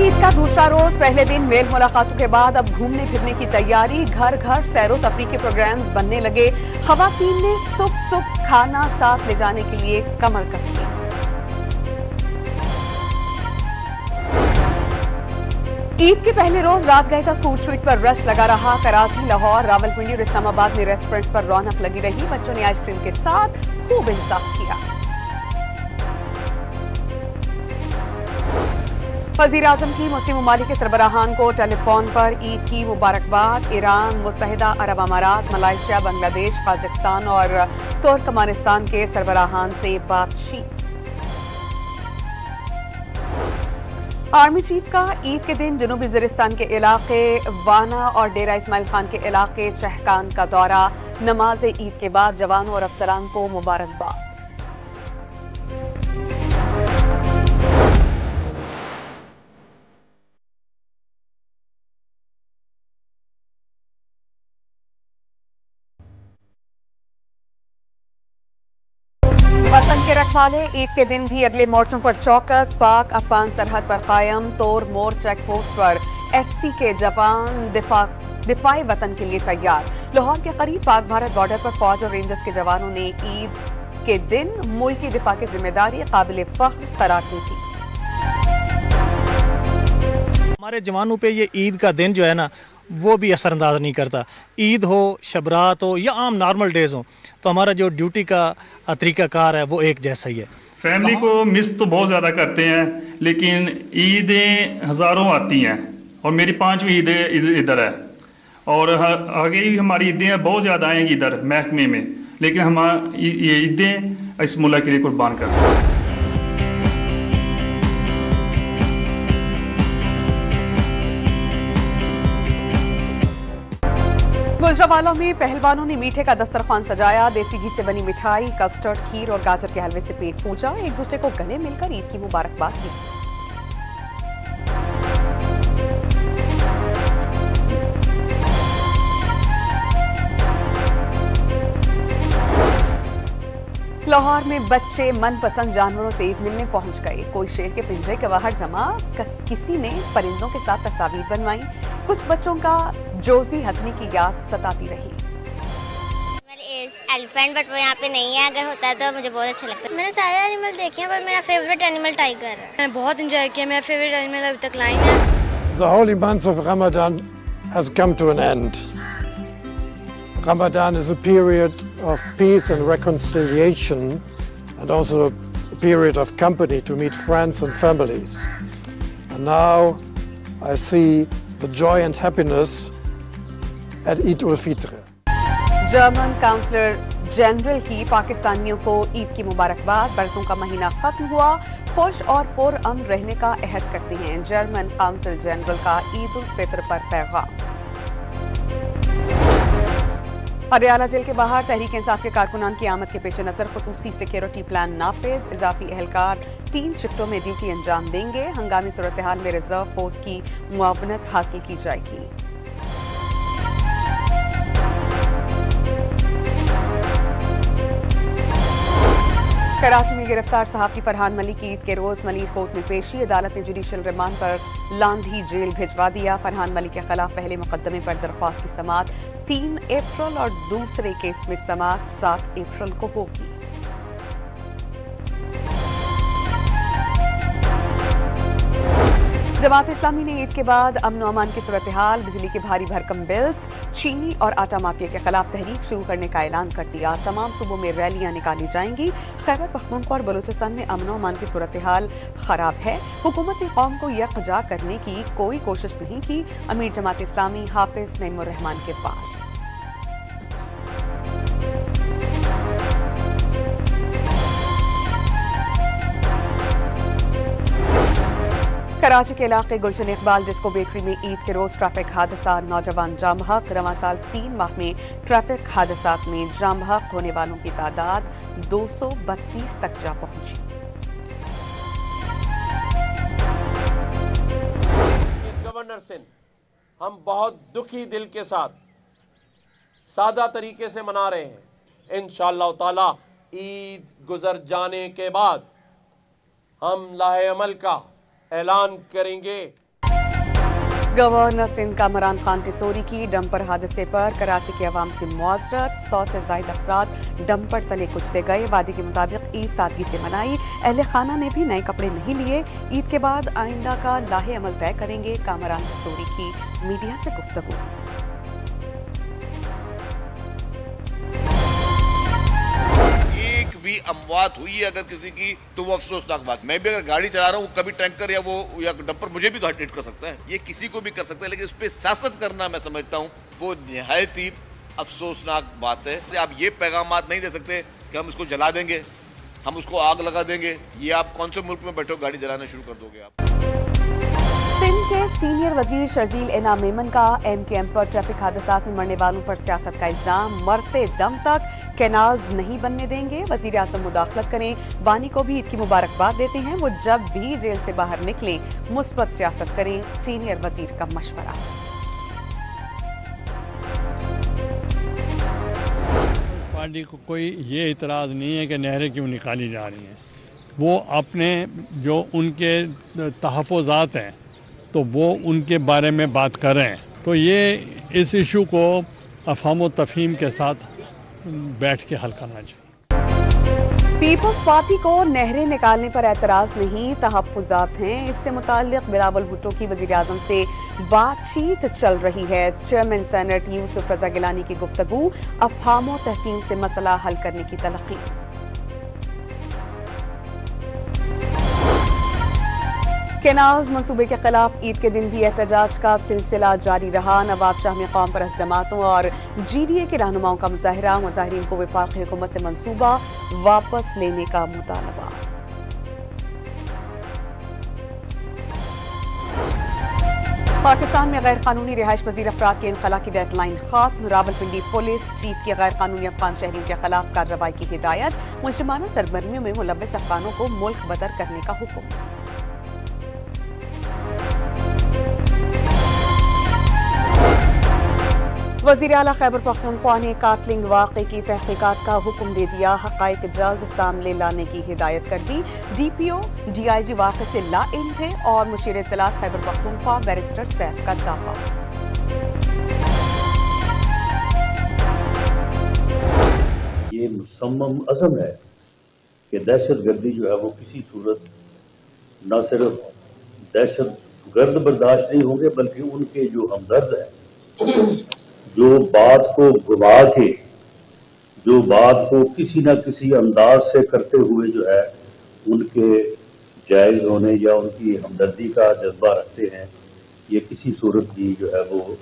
ईद का दूसरा रोज पहले दिन मेल मुलाकातों के बाद अब घूमने फिरने की तैयारी। घर घर सैरो तफरीह के प्रोग्राम्स बनने लगे। खवातीन ने सुख खाना साथ ले जाने के लिए कमर कस ली। ईद के पहले रोज रात गए तक फूड स्ट्रीट पर रश लगा रहा। कराची, लाहौर, रावलपिंडी और इस्लामाबाद में रेस्टोरेंट्स पर रौनक लगी रही। बच्चों ने आइसक्रीम के साथ खूब इंतजार किया। वज़ीर आज़म की मुस्लिम ममालिक के सरबराहान को टेलीफोन पर ईद की मुबारकबाद। ईरान, मुत्तहिदा अरब अमारात, मलाइशिया, बांग्लादेश, काज़ाख्स्तान और तुर्कमानिस्तान के सरबराहान से बातचीत। आर्मी चीफ का ईद के दिन जनूबी वज़ीरिस्तान के इलाके वाना और डेरा इस्माइल खान के इलाके चहकान का दौरा। नमाज ईद के बाद जवानों और अफसरान को मुबारकबाद। वतन के रखवाले ईद के दिन भी अगले मोर्चों पर चौकस। पाक अफगान सरहद पर कायम तोर मोर चेक पोस्ट पर एफसी के जवान दिफाई वतन के लिए तैयार। लाहौर के करीब पाक भारत बॉर्डर पर फौज और रेंजर्स के जवानों ने ईद के दिन मुल्क की दिफा की जिम्मेदारी काबिल फख्र करार दी थी। हमारे जवानों पे ये ईद का दिन जो है ना वो भी असरअंदाज नहीं करता। ईद हो, शबरात हो या आम नॉर्मल डेज हो, तो हमारा जो ड्यूटी का तरीक़ाकार है वो एक जैसा ही है। फैमिली को मिस तो बहुत ज़्यादा करते हैं, लेकिन ईदें हज़ारों आती हैं और मेरी 5वीं ईद इधर है और आगे भी हमारी ईदें बहुत ज़्यादा आएंगी इधर महकमे में, लेकिन हम ये ईदें इस मुल्क के लिए कुर्बान करते हैं। गुजरावाला में पहलवानों ने मीठे का दस्तरखान सजाया। देसी घी से बनी मिठाई, कस्टर्ड, खीर और गाजर के हलवे से पेट पूजा। एक दूसरे को गले मिलकर ईद की मुबारकबाद दी। लाहौर में बच्चे मनपसंद जानवरों से ईद मिलने पहुंच गए। कोई शेर के पिंजरे के बाहर जमा, किसी ने परिंदों के साथ तस्वीर बनवाई। कुछ बच्चों का जोजी हथनी की याद सताती रही। एलिफेंट, बट वो यहाँ पे नहीं है। अगर होता है तो मुझे बहुत अच्छा लगता है। मैंने सारे एनिमल देखे हैं, पर मेरा फेवरेट एनिमल टाइगर है। मैंने बहुत एंजॉय किया। मेरा फेवरेट एनिमल अभी तक लाइन है। The holy month of Ramadan has come to an end. Ramadan is a period of peace and reconciliation, and also a period of company to meet friends and families. And now I see the joy and happiness at Eid ul-Fitr. German counsellor general की पाकिस्तानियों को ईद की मुबारकबाद। बरसों का महीना खत्म हुआ, खुश और पुरअमन रहने का अहद करते हैं। जर्मन काउंसिल जनरल का ईद उल फितर पर पैगाम। हरियाणा जेल के बाहर तहरीक इंसाफ के कारकुनान की आमद के पेश नजर खुसूसी सिक्योरिटी प्लान नाफिज। इजाफी एहलकार 3 शिफ्टों में ड्यूटी अंजाम देंगे। हंगामी सूरत हाल में रिजर्व फोर्स की मुआवनत हासिल की जाएगी। कराची में गिरफ्तार सहाफी फरहान मलिक की ईद के रोज मलिक कोर्ट में पेशी। अदालत ने जुडिशियल रिमांड पर लांधी जेल भिजवा दिया। फरहान मलिक के खिलाफ पहले मुकदमे पर दरख्वास्त की समाअत 3 अप्रैल और दूसरे केस में समाअत 7 अप्रैल को होगी। जमात इस्लामी ने ईद के बाद अमन और अमान की सूरत हाल, बिजली के भारी भरकम बिल्स, चीनी और आटा माफिया के खिलाफ तहरीक शुरू करने का ऐलान कर दिया। तमाम सूबों में रैलियां निकाली जाएंगी। खैबर पख्तूनख्वा और बलूचिस्तान में अमन और अमान की सूरत हाल खराब है। हुकूमत ने कौम को यकजा करने की कोई कोशिश नहीं की। अमीर जमात इस्लामी हाफिज नईमुर रहमान के बाद कराची के इलाके गुलशन इकबाल डिस्को बेकरी में ईद के रोज ट्रैफिक हादसा, नौजवान जाम बहक। रवां साल 3 माह में ट्रैफिक हादसात में जाम बहक होने वालों की तादाद 232 तक जा पहुंची। गवर्नर सिंध हम बहुत दुखी दिल के साथ सादा तरीके से मना रहे हैं। इंशाअल्लाह ताला ईद गुजर जाने के बाद हम लाहे अमल का ऐलान करेंगे। गवर्नर सिंध कामरान खान टिसोरी की डंपर हादसे पर कराची के अवाम से मुआज़रत। 100 से ज़ायद अफराद डंपर तले कुचले गए। वादे के मुताबिक ईद सादगी से मनाई। अहले खाना ने भी नए कपड़े नहीं लिए। ईद के बाद आइंदा का लाहे अमल तय करेंगे। कामरान टिसोरी की मीडिया से गुफ्तगू। भी अमवात हुई है अगर किसी की तो वो अफसोसनाक बात। मैं भी अगर गाड़ी चला रहा हूँ कभी टैंकर या डंपर मुझे भी तो हिट कर सकता है, ये किसी को भी कर सकता है, लेकिन उस पर सियासत करना मैं समझता हूँ वो निहायत ही अफसोसनाक बात है। आप ये पैगामात नहीं दे सकते कि हम इसको जला देंगे, हम उसको आग लगा देंगे। ये आप कौन से मुल्क में बैठे हो गाड़ी जलाना शुरू कर दोगे आप? सिंध के सीनियर वजीर शर्जील इनाम मेमन का MKM पर ट्रैफिक हादसात में मरने वालों पर सियासत का इल्जाम। मरते दम तक कैनाल्स नहीं बनने देंगे। वजीर आजम मुदाखलत करें। बानी को भी ईद की मुबारकबाद देते हैं। वो जब भी जेल से बाहर निकले मुस्बत सियासत करें। सीनियर वजीर का मशवरा। पार्टी को कोई ये इतराज़ नहीं है कि नहरें क्यों निकाली जा रही हैं। वो अपने जो उनके तहफ़्फ़ुज़ात हैं तो वो उनके बारे में बात कर रहे हैं। तो ये इस इशू को अफ़हाम व तफ़हीम के साथ बैठ के हल करना चाहिए। पीपल्स पार्टी को नहरें निकालने पर एतराज़ नहीं, तहफ़्फ़ुज़ात हैं। इससे मुताल्लिक़ बिलावल भुट्टो की वज़ीर आज़म से बातचीत चल रही है। चेयरमैन सेनेट यूसुफ रज़ा गिलानी की गुफ्तगू। अफ़हाम व तफ़हीम से मसला हल करने की तलक़ी। केनाल्स मंसूबे के खिलाफ ईद के दिन भी एहतजाज का सिलसिला जारी रहा। नवाब शाह में कौम परस्त जमातों और GDA के रहनुमाओं का मुजाहिरा। मुजाहिरीन को वफाकी हुकूमत से मंसूबा वापस लेने का मुतालबा। पाकिस्तान में गैर कानूनी रिहाइश पजीर अफराद के इनखला की डेडलाइन खत्म। रावलपिंडी पुलिस चीफ की गैर कानूनी अफगान शहरियों के खिलाफ कार्रवाई की हिदायत। मुजरिमाना सरगर्मियों में मुलव्वस अफगानों को मुल्क बदर करने का हुक्म। वज़ीर आला खैबर पख्तूनख्वा ने काटलिंग वाक़े की तहकीकात का हुक्म दे दिया। हक़ाइक़ जल्द सामने लाने की हिदायत कर दी। DPO DIG वाक़े से लाइल थे और मुशीर इत्तलात खैबर पख्तूनख्वा बैरिस्टर सैफ का दावा। ये मुसम्मम अज़म है कि दहशत गर्दी जो है वो किसी सूरत न सिर्फ दहशत गर्द बर्दाश्त नहीं होंगे बल्कि उनके जो हमदर्द है जो बात को घुमा के जो बात को किसी न किसी अंदाज से करते हुए जो है उनके जायज़ होने या उनकी हमदर्दी का जज्बा रखते हैं, ये किसी सूरत की जो है वो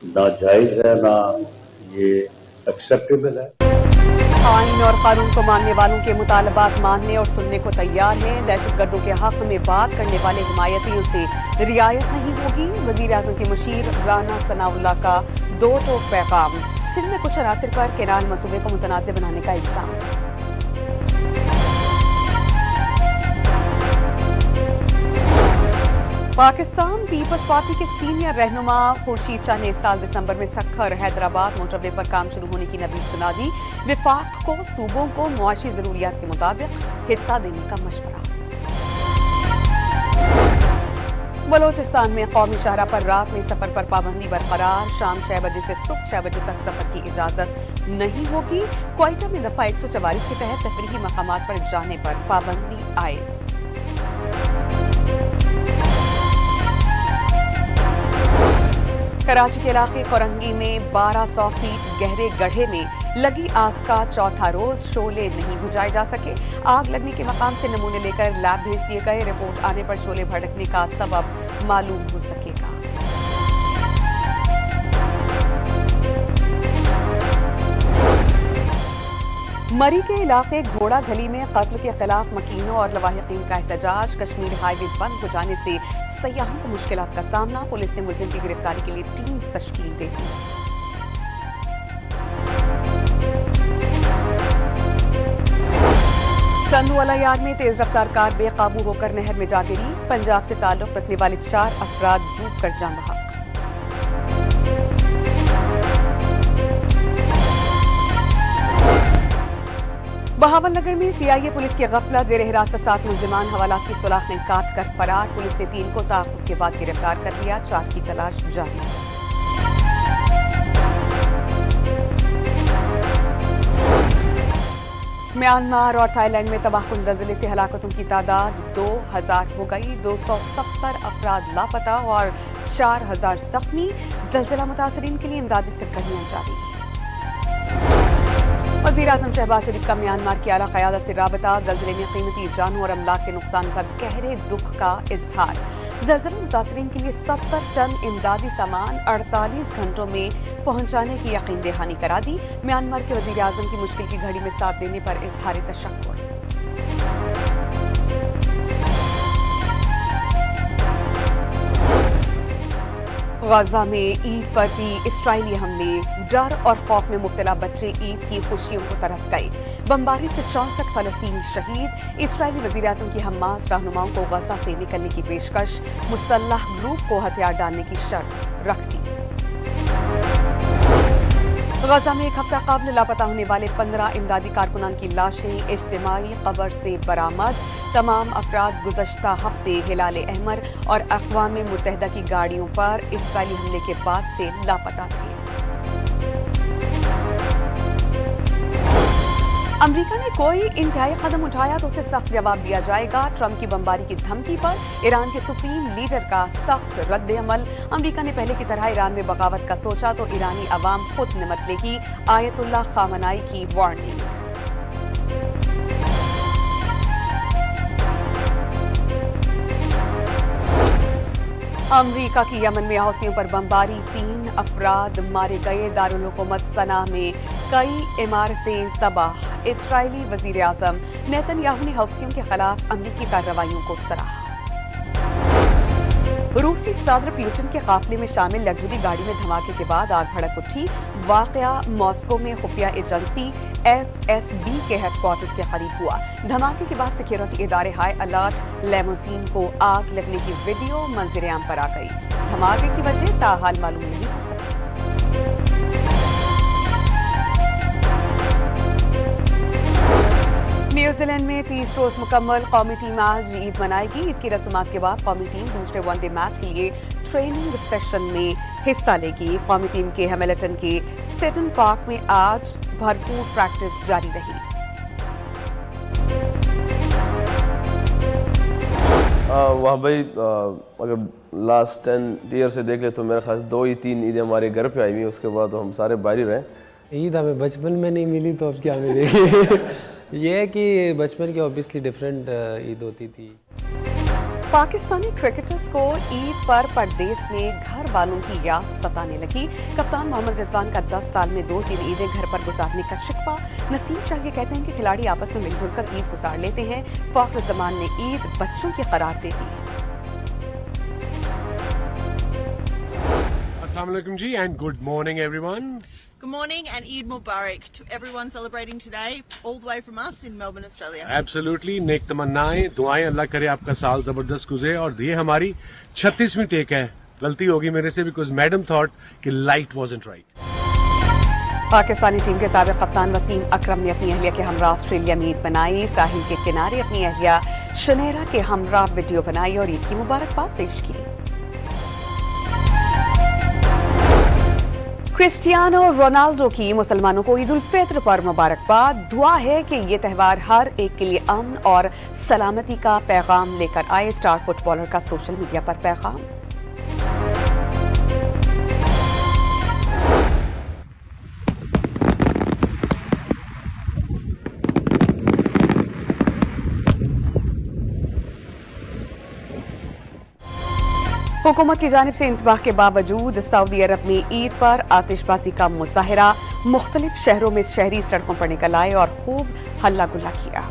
ना जायज़ है ना ये एक्सेप्टेबल है। आईन और कानून को मानने वालों के मुतालबात मानने और सुनने को तैयार हैं। दहशतगर्दों के हक में बात करने वाले हिमायतियों से रियायत नहीं होगी। वज़ीर आज़म के मुशीर राना सनाउल्लाह का दो टोक पैगाम। सिंध में कुछ अनासिर पर केनाल मंसूबे को मुतनाज़ बनाने का इल्जाम। पाकिस्तान पीपल्स पार्टी के सीनियर रहनुमा खुर्शीद शाह ने इस साल दिसंबर में सक्खर हैदराबाद मोटरवे पर काम शुरू होने की नवीद सुना दी। विफाक को सूबों को मुआशी जरूरियात के मुताबिक हिस्सा देने का मशवरा। बलोचिस्तान में कौमी शाहरा पर रात में सफर पर पाबंदी बरकरार। शाम 6 बजे से सुबह 6 बजे तक सफर की इजाजत नहीं होगी। क्वेटा में दफा 144 के तहत तफरीही मकामात पर जाने पर पाबंदी आए। कराची के इलाके कोरंगी में 1200 फीट गहरे गड्ढे में लगी आग का चौथा रोज। शोले नहीं बुझाए जा सके। आग लगने के मकाम से नमूने लेकर लैब भेज दिए गए। रिपोर्ट आने पर शोले भड़कने का सबब मालूम हो सकेगा। मरी के इलाके घोड़ा गली में कत्ल के खिलाफ मकीनों और लवाहिकीन का एहतजाज। कश्मीर हाईवे बंद हो जाने से सयाहों को मुश्किलात का सामना। पुलिस ने मुलजिम की गिरफ्तारी के लिए टीम तश्कील दे दी। चंदूवाला यार्ड में तेज रफ्तार कार बेकाबू होकर नहर में जा गिरी। पंजाब से ताल्लुक रखने वाले 4 अफराद डूबकर जान बहा। बहावलनगर में सीआईए पुलिस की गफलत, जेर हिरासत 7 मुलजिमान हवालात की सुलाख में काट कर फरार। पुलिस ने 3 को ताक़ुब के बाद गिरफ्तार कर लिया, 4 की तलाश जारी है। म्यांमार और थाईलैंड में तबाहकुन ज़लज़ले से हलाकतों की तादाद 2000 हो गई। 270 अफराद लापता और 4000 जख्मी। ज़लज़ला मुतासरीन के लिए इमदादी सरगर्मियां जारी। वज़ीर-ए-आज़म शहबाज शरीफ का म्यांमार की आला क़यादत से राबता, ज़लज़ले में कीमती जानों और अमलाक के नुकसान पर गहरे दुख का इजहार। ज़लज़ला मुतासरीन के लिए 70 टन इमदादी सामान 48 घंटों में पहुंचाने की यकीन दहानी करा दी। म्यांमार के वज़ीर-ए-आज़म की मुश्किल की घड़ी में साथ देने पर इजहार तशक्कुर। गाजा में ईद पर भी इस्राइली हमले, डर और खौफ में मुब्तला बच्चे ईद की खुशियों को तरस गए। बमबारी से 64 फलस्तीनी शहीद। इस्राइली वज़ीर-ए-आज़म की हमास रहनुमाओं को गाजा से निकलने की पेशकश, मुसल्लह ग्रुप को हथियार डालने की शर्त रख दी। गाजा में 1 हफ्ता कबल लापता होने वाले 15 इमदादी कारकुनान की लाशें इज्तिमाई कब्र से बरामद। तमाम अफराद गुज़श्ता हफ्ते हिलाल अहमर और अक़वाम मुत्तहिदा की गाड़ियों पर इस्राइली हमले के बाद से लापता थे। अमेरिका ने कोई इंतहाई कदम उठाया तो उसे सख्त जवाब दिया जाएगा। ट्रंप की बमबारी की धमकी पर ईरान के सुप्रीम लीडर का सख्त रद्द-ए-अमल। अमेरिका ने पहले की तरह ईरान में बगावत का सोचा तो ईरानी अवाम खुद निमट लेगी। आयतुल्लाह खामनाई की वार्निंग। अमेरिका की यमन में हौसियों पर बमबारी, 3 अफराद मारे गए। दारुल हुकूमत सना में कई इमारतें तबाह। इस्राइली वज़ीर-ए-आज़म नेतन्याहू ने हौसियों के खिलाफ अमरीकी कार्रवाइयों को सराहा। रूसी सदर पुतिन के काफिले में शामिल लग्जरी गाड़ी में धमाके के बाद आग भड़क उठी। वाकया मॉस्को में खुफिया एजेंसी FSB के हेडक्वार्टर्स के करीब हुआ। धमाके के बाद सिक्योरिटी इदारे हाई अलर्ट। लेमोजीन को आग लगने की वीडियो मंजर-ए-आम पर आ गई। धमाके की वजह ताहाल मालूम नहीं हो सकी। न्यूजीलैंड में 30 रोज मुकम्मल कौमी टीम आज ईद मनाएगी। ईद की रस्मात के बाद कौमी टीम दूसरे वनडे मैच के लिए ट्रेनिंग सेशन में हिस्सा लेगी। कौमी टीम के हैमिल्टन के सेटन पार्क में आज भरपूर प्रैक्टिस जारी रही। वाह भाई, अगर लास्ट 10 ईयर से देख ले तो मेरे ख्याल 2 ही 3 ईदें हमारे घर पे आई हुई। उसके बाद तो हम सारे बाहर ही रहे। ईद हमें बचपन में नहीं मिली तो अब क्या मिलेगी। ये है कि बचपन की ऑब्वियसली डिफरेंट ईद होती थी। पाकिस्तानी क्रिकेटर्स को ईद पर परदेश में घर वालों की याद सताने लगी। कप्तान मोहम्मद रिजवान का 10 साल में 2-3 ईदें घर पर गुजारने का शिकवा। नसीम शाह ये कहते हैं कि खिलाड़ी आपस में मिलजुल कर ईद गुजार लेते हैं। फ़ख्र ज़मान ने ईद बच्चों की करार दे दी। अस्सलाम वालेकुम जी and good morning everyone. Good morning and Eid Mubarak to everyone celebrating today, all the way from us in Melbourne, Australia. Absolutely, नेक तमन्नाएं, दुआएं, अल्लाह करे आपका साल जबरदस्त गुजरे। और ये हमारी 36वीं टेक है। गलती होगी मेरे से बिकॉज मैडम थॉट कि light wasn't right. Pakistani team के साबिक कप्तान वसीम अकरम ने अपनी अहलिया के हमरा ऑस्ट्रेलिया में ईद मनाई। साहिल के किनारे अपनी अहलिया शनेरा के हमरा वीडियो बनाई और ईद की मुबारकबाद पेश की। क्रिस्टियानो रोनाल्डो की मुसलमानों को ईद उल फित्र पर मुबारकबाद। दुआ है कि ये त्यौहार हर एक के लिए अमन और सलामती का पैगाम लेकर आए। स्टार फुटबॉलर का सोशल मीडिया पर पैगाम। हुकूमत की जानिब से इंतबाह के बावजूद सऊदी अरब में ईद पर आतिशबाजी का मुजाहरा। मुख्तलिफ शहरों में शहरी सड़कों पर निकल आए और खूब हल्ला गुल्ला किया।